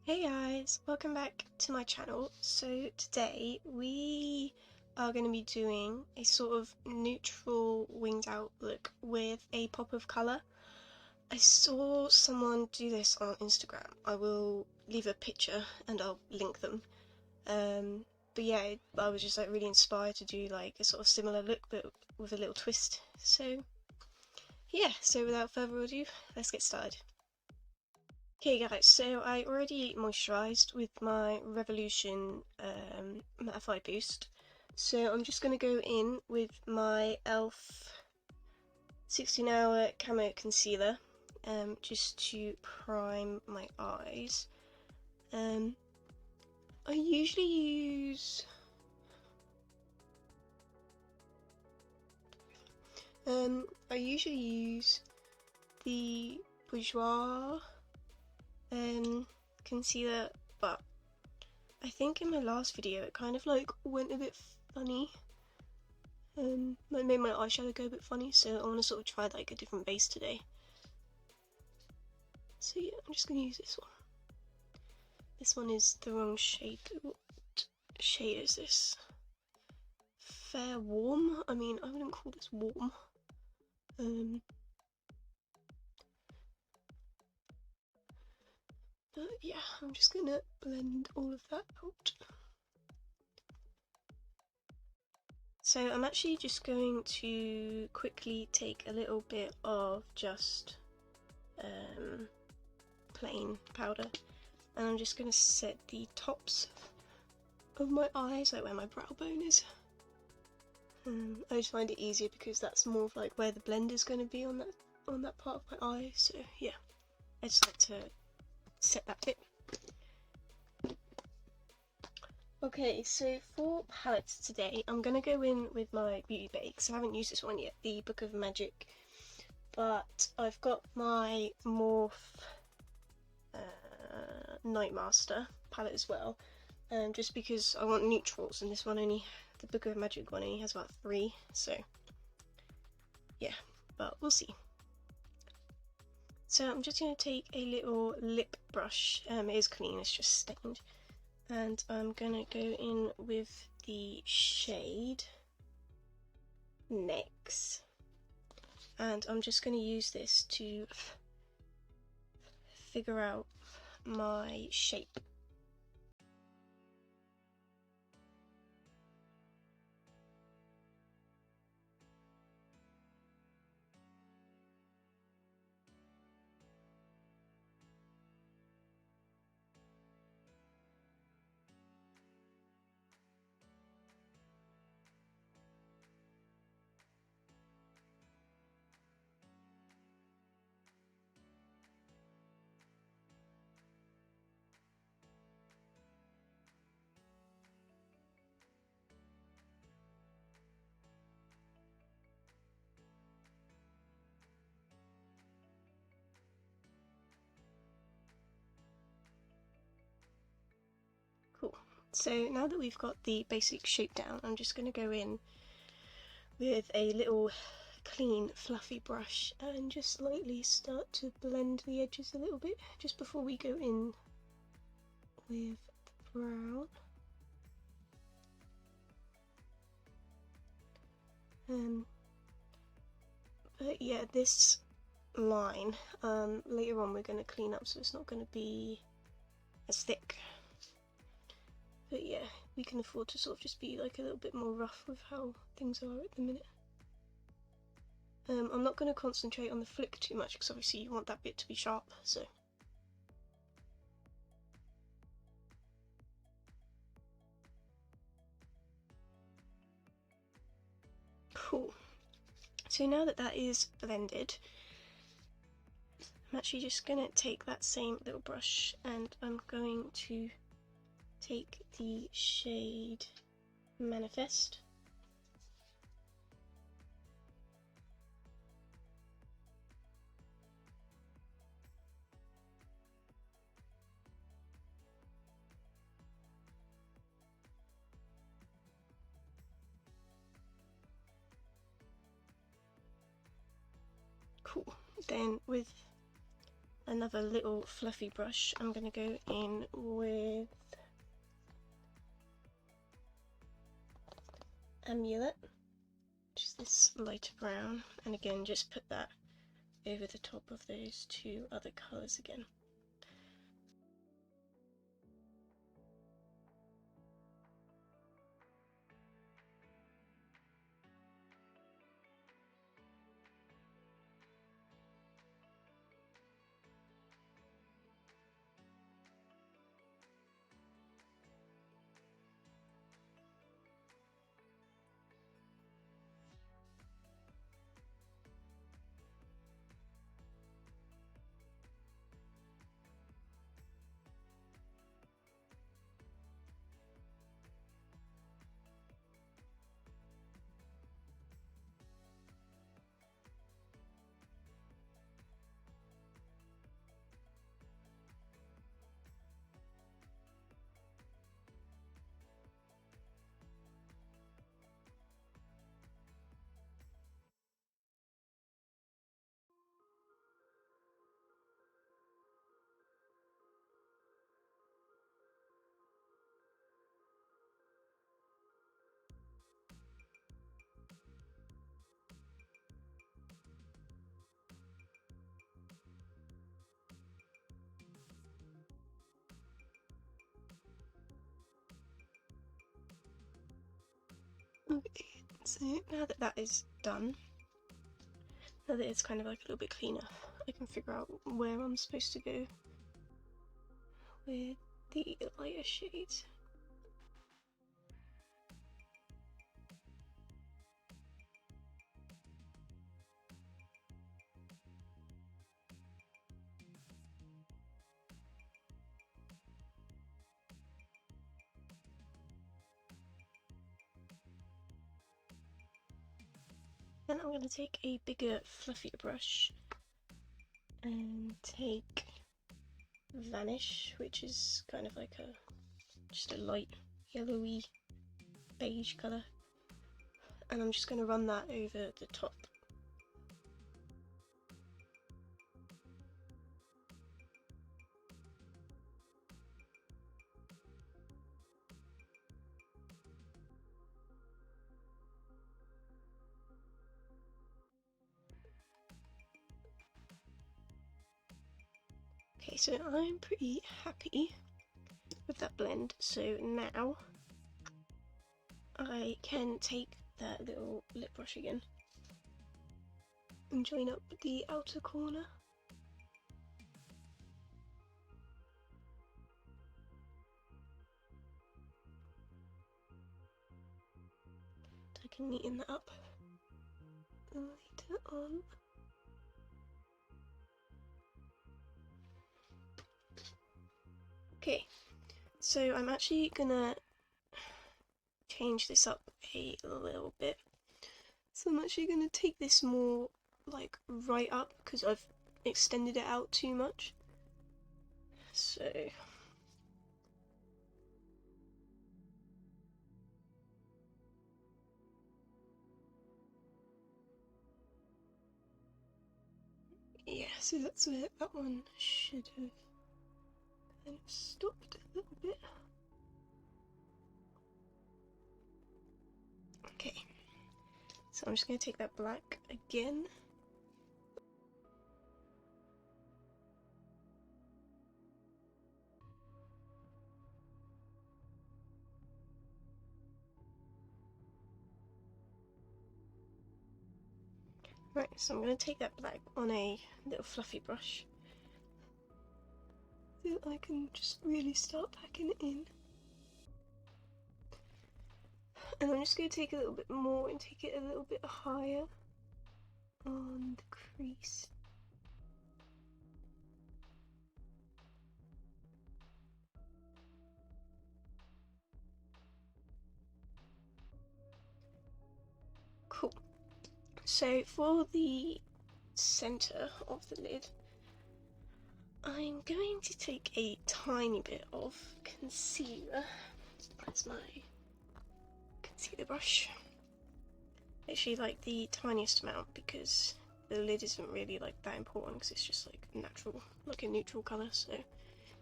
Hey guys, welcome back to my channel. So today we are going to be doing a sort of neutral winged out look with a pop of colour. I saw someone do this on Instagram. I will leave a picture and I'll link them. But yeah, I was just like really inspired to do like a sort of similar look but with a little twist. So yeah, so without further ado, let's get started. Okay guys, so I already moisturised with my Revolution Mattify Boost. So I'm just going to go in with my e.l.f. 16-hour Camo Concealer just to prime my eyes. I usually use the Bourgois concealer, but I think in my last video it kind of like went a bit funny. It made my eyeshadow go a bit funny, so I want to sort of try like a different base today. So yeah, I'm just going to use this one. This one is the wrong shade. What shade is this? Fair warm? I mean, I wouldn't call this warm. But yeah, I'm just gonna blend all of that out. So I'm actually just going to quickly take a little bit of just plain powder, and I'm just going to set the tops of my eyes, like where my brow bone is. I just find it easier because that's more of like where the blend is going to be on that part of my eye. So yeah, I just like to set that bit. Okay, so for palettes today, I'm going to go in with my Beauty Bakes. I haven't used this one yet, the Book of Magic, but I've got my Morph Nightmaster palette as well, just because I want neutrals, and this one the Book of Magic one only has about 3, so yeah, but we'll see. So I'm just going to take a little lip brush, it is clean, it's just stained, and I'm going to go in with the shade Next, and I'm just going to use this to figure out my shape. Cool. So now that we've got the basic shape down, I'm just going to go in with a little clean fluffy brush and just lightly start to blend the edges a little bit just before we go in with the brown. But yeah, this line later on we're going to clean up so it's not going to be as thick. But yeah, we can afford to sort of just be like a little bit more rough with how things are at the minute. I'm not going to concentrate on the flick too much because obviously you want that bit to be sharp, so. Cool. So now that that is blended, I'm actually just going to take that same little brush and I'm going to take the shade Manifest. Cool. Then with another little fluffy brush, I'm going to go in with Amulet, which is this lighter brown, and again just put that over the top of those two other colours again. Okay, so now that that is done, now that it's kind of like a little bit cleaner, I can figure out where I'm supposed to go with the lighter shades. Then I'm going to take a bigger, fluffier brush and take Vanish, which is kind of like just a light yellowy beige colour, and I'm just going to run that over the top. Okay, so I'm pretty happy with that blend, so now I can take that little lip brush again and join up the outer corner. So I can neaten that up later on. Okay, so I'm actually gonna change this up a little bit. So I'm actually gonna take this more like right up because I've extended it out too much. So yeah, so that's where that one should have kind of stopped a little bit. Okay, so I'm just going to take that black again. Right, so I'm going to take that black on a little fluffy brush so that I can just really start packing it in. And I'm just going to take a little bit more and take it a little bit higher on the crease. Cool. So for the centre of the lid, I'm going to take a tiny bit of concealer. That's my concealer brush. Actually like the tiniest amount because the lid isn't really like that important because it's just like natural, like a neutral colour, so it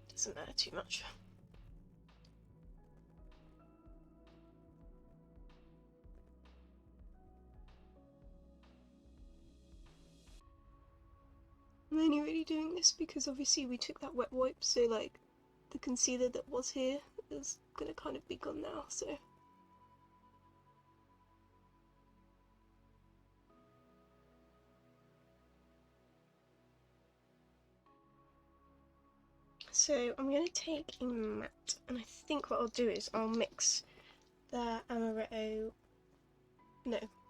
doesn't matter too much. I'm only really doing this because obviously we took that wet wipe, so like the concealer that was here is gonna kind of be gone now, so. So I'm going to take a matte, and I think what I'll do is I'll mix the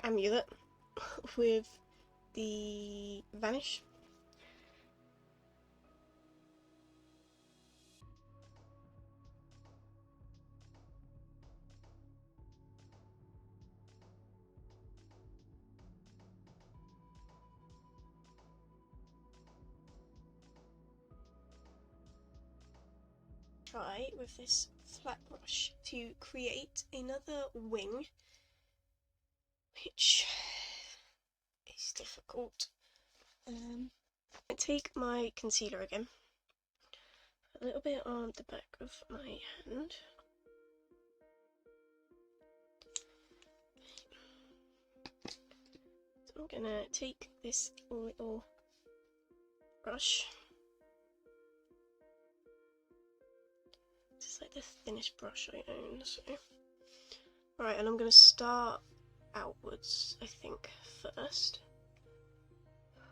amulet with the Vanish. Try with this flat brush to create another wing, which is difficult. I take my concealer again, a little bit on the back of my hand. So I'm gonna take this little brush. It's like the thinnest brush I own, so. Alright, and I'm going to start outwards, I think, first.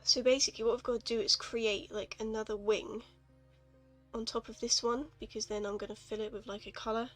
So basically what I've got to do is create like another wing on top of this one, because then I'm going to fill it with like a colour.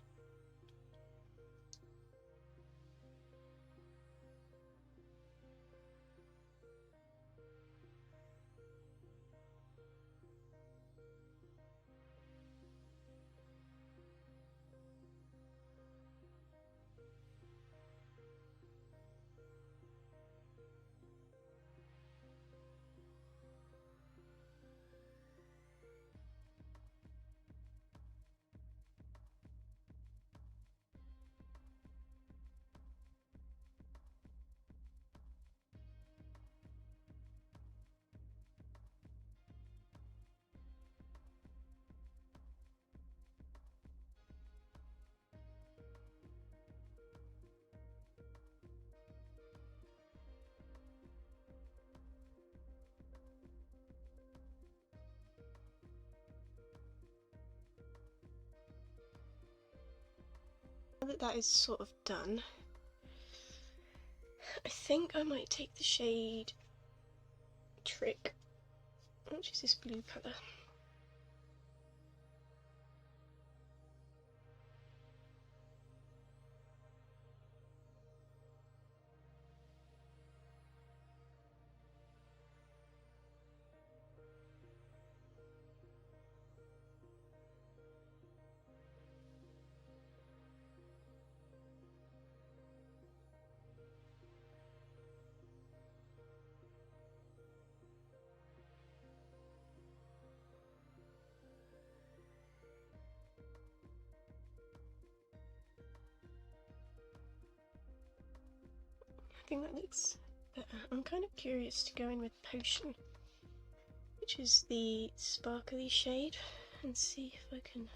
Now that that is sort of done, I think I might take the shade Trick, which is this blue colour. I think that looks better. I'm kind of curious to go in with Potion, which is the sparkly shade, and see if I can.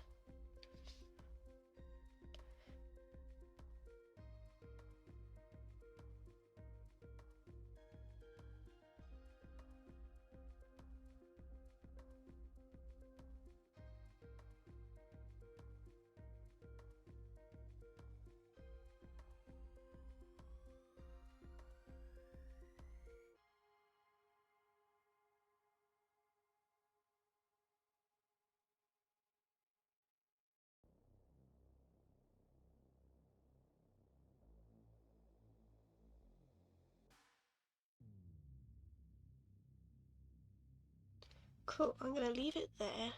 Cool, I'm going to leave it there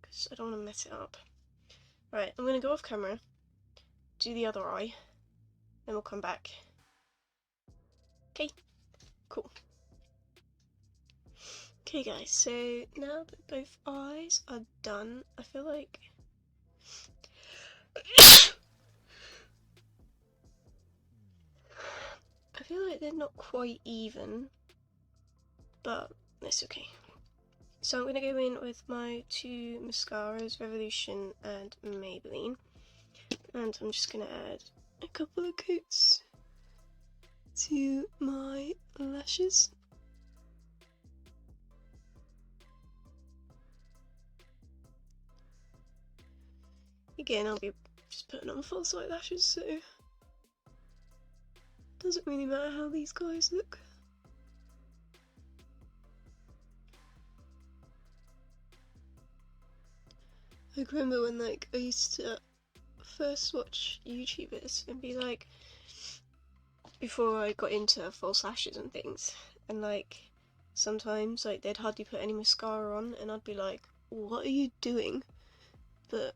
because I don't want to mess it up. Right, I'm going to go off camera, do the other eye, then we'll come back. Okay, cool. Okay guys, so now that both eyes are done, I feel like they're not quite even. but that's okay. So I'm going to go in with my two mascaras, Revolution and Maybelline, and I'm just going to add a couple of coats to my lashes. Again, I'll be just putting on false eyelashes, so it doesn't really matter how these guys look. I remember when I used to first watch YouTubers and be like, before I got into false lashes and things, and sometimes they'd hardly put any mascara on and I'd be like, what are you doing? But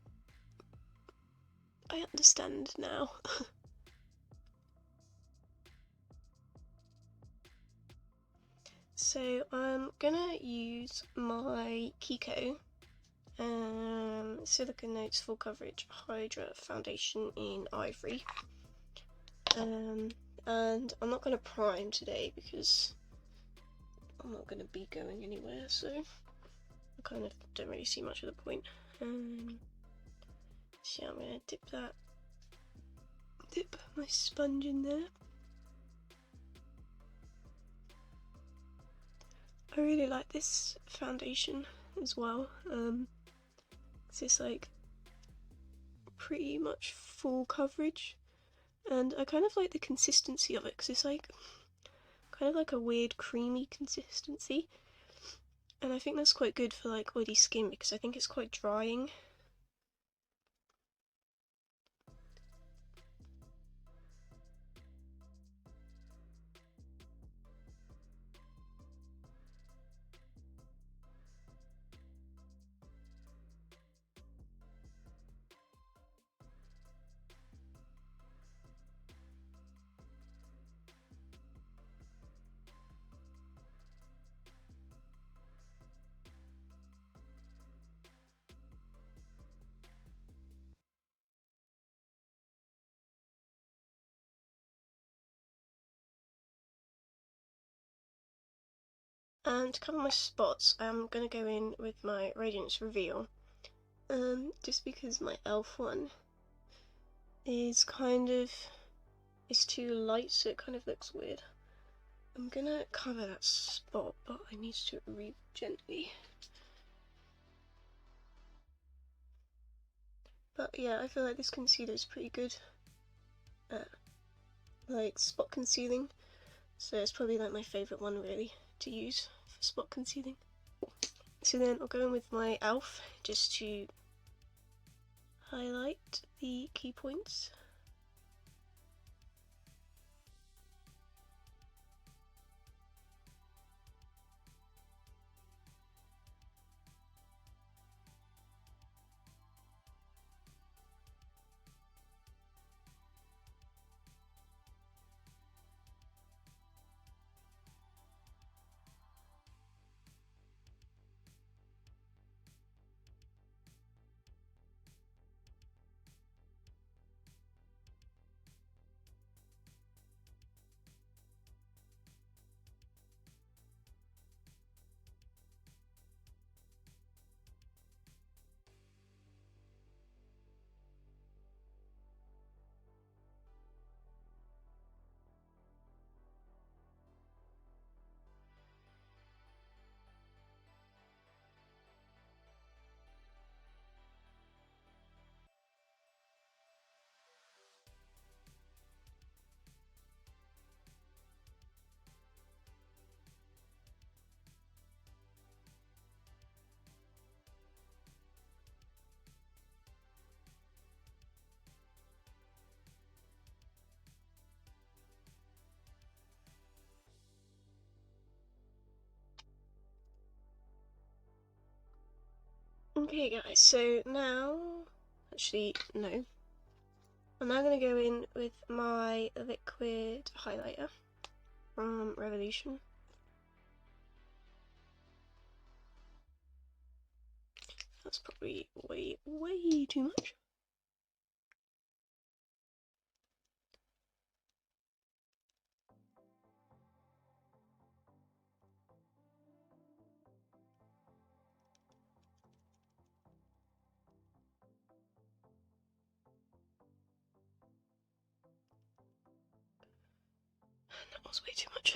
I understand now. So I'm gonna use my Kiko Silicone Notes Full Coverage Hydra Foundation in Ivory. And I'm not going to prime today because I'm not going to be going anywhere, so I kind of don't really see much of the point. So yeah, I'm going to dip my sponge in there. I really like this foundation as well. It's pretty much full coverage, and I kind of like the consistency of it because it's kind of like a weird creamy consistency, and I think that's quite good for oily skin because I think it's quite drying. And to cover my spots, I'm going to go in with my Radiance Reveal, just because my e.l.f. one is it's too light, so it kind of looks weird. I'm going to cover that spot, but I need to read gently. But yeah, I feel like this concealer is pretty good at spot concealing, so it's probably my favourite one really to use for spot concealing. So then I'll go in with my e.l.f. just to highlight the key points. Okay guys, so now, actually no, I'm now going to go in with my liquid highlighter from Revolution. That's probably way too much. was way too much.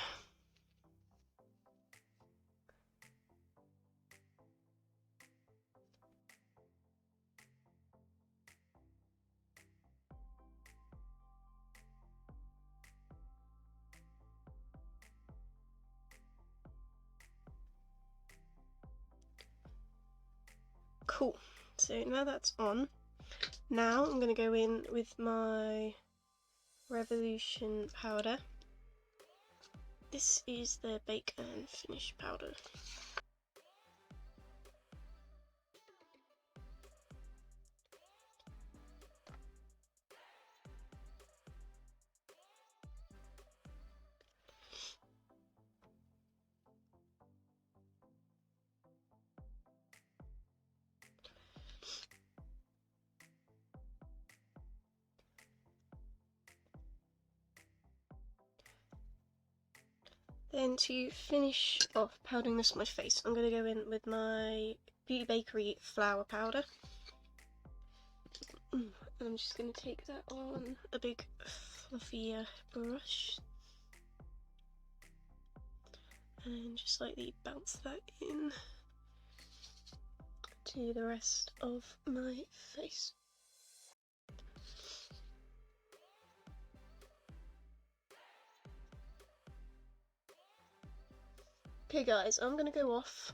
Cool, so now that's on, now I'm going to go in with my Revolution powder. This is the Bake and Finish powder. Then to finish off powdering this on my face, I'm going to go in with my Bakerie flour powder. And I'm just going to take that on a big fluffy brush and just lightly bounce that in to the rest of my face. Okay guys, I'm going to go off,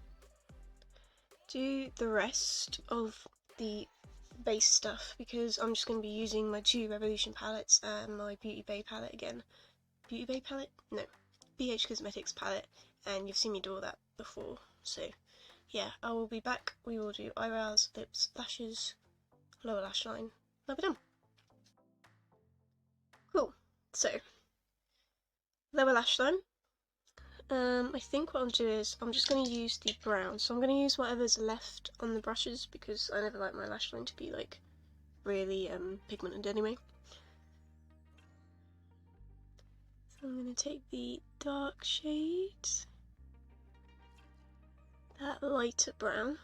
do the rest of the base stuff, because I'm just going to be using my two Revolution palettes and my Beauty Bay palette again. Beauty Bay palette? No. BH Cosmetics palette, and you've seen me do all that before, so yeah, I will be back. We will do eyebrows, lips, lashes, lower lash line, I'll be done. Cool, so lower lash line. I think what I'll do is I'm just going to use the brown, so I'm going to use whatever's left on the brushes because I never like my lash line to be like really pigmented anyway. So I'm going to take the dark shade, that lighter brown,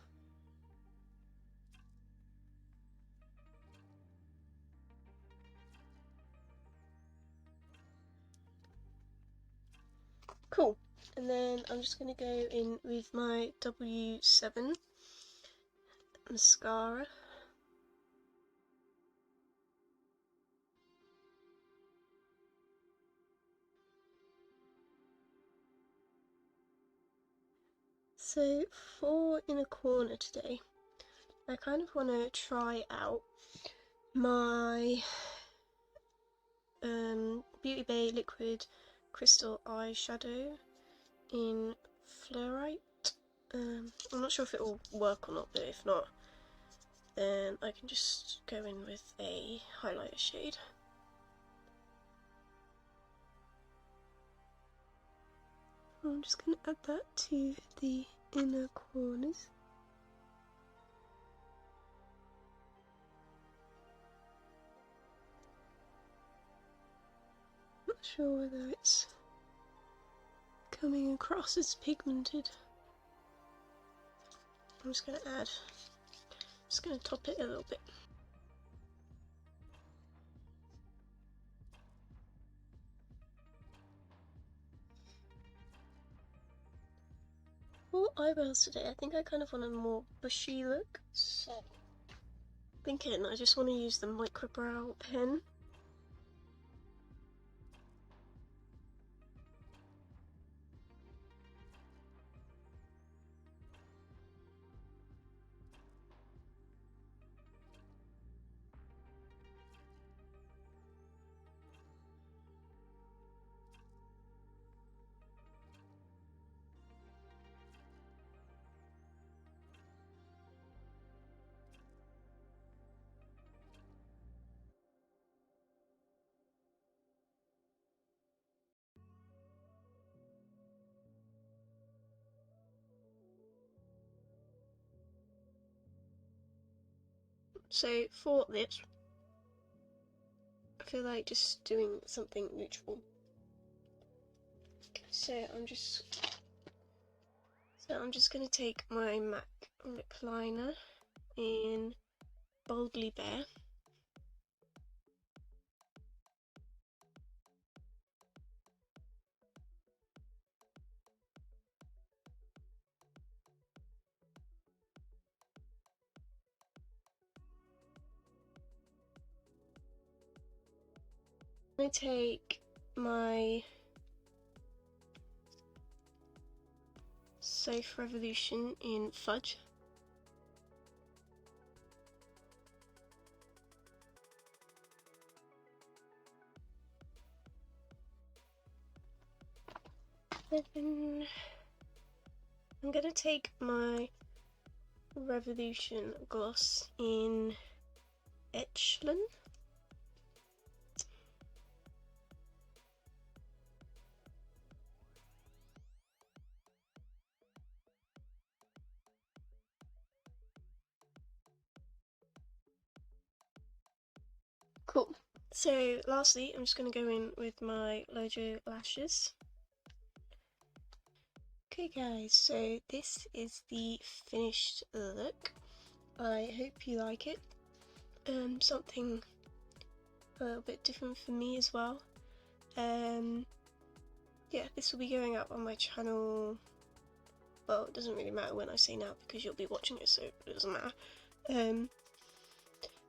cool. And then I'm just going to go in with my W7 mascara. So for Inner Corner today, I kind of want to try out my Beauty Bay Liquid Crystal Eyeshadow in Fluorite. I'm not sure if it will work or not, but if not, then I can just go in with a highlighter shade. I'm just going to add that to the inner corners. Not sure whether it's coming across as pigmented. I'm just going to top it a little bit. For eyebrows today, I think I kind of want a more bushy look, so thinking I just want to use the microbrow pen. So for this, I feel like just doing something neutral. So I'm just going to take my MAC lip liner in Boldly Bare. going to take my Soph Revolution in Fudge. Then I'm going to take my Revolution gloss in Echelon. Cool. So lastly, I'm just going to go in with my Lujo Lashes. Okay guys, so this is the finished look. I hope you like it. Something a little bit different for me as well. Yeah, this will be going up on my channel. Well, it doesn't really matter when I say now because you'll be watching it, so it doesn't matter.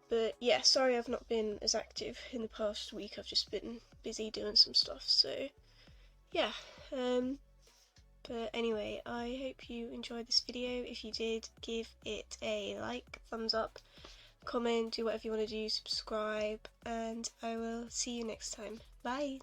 But yeah, sorry I've not been as active in the past week. I've just been busy doing some stuff, so yeah. But anyway, I hope you enjoyed this video. If you did, give it a like, thumbs up, comment, do whatever you want to do, subscribe, and I will see you next time. Bye!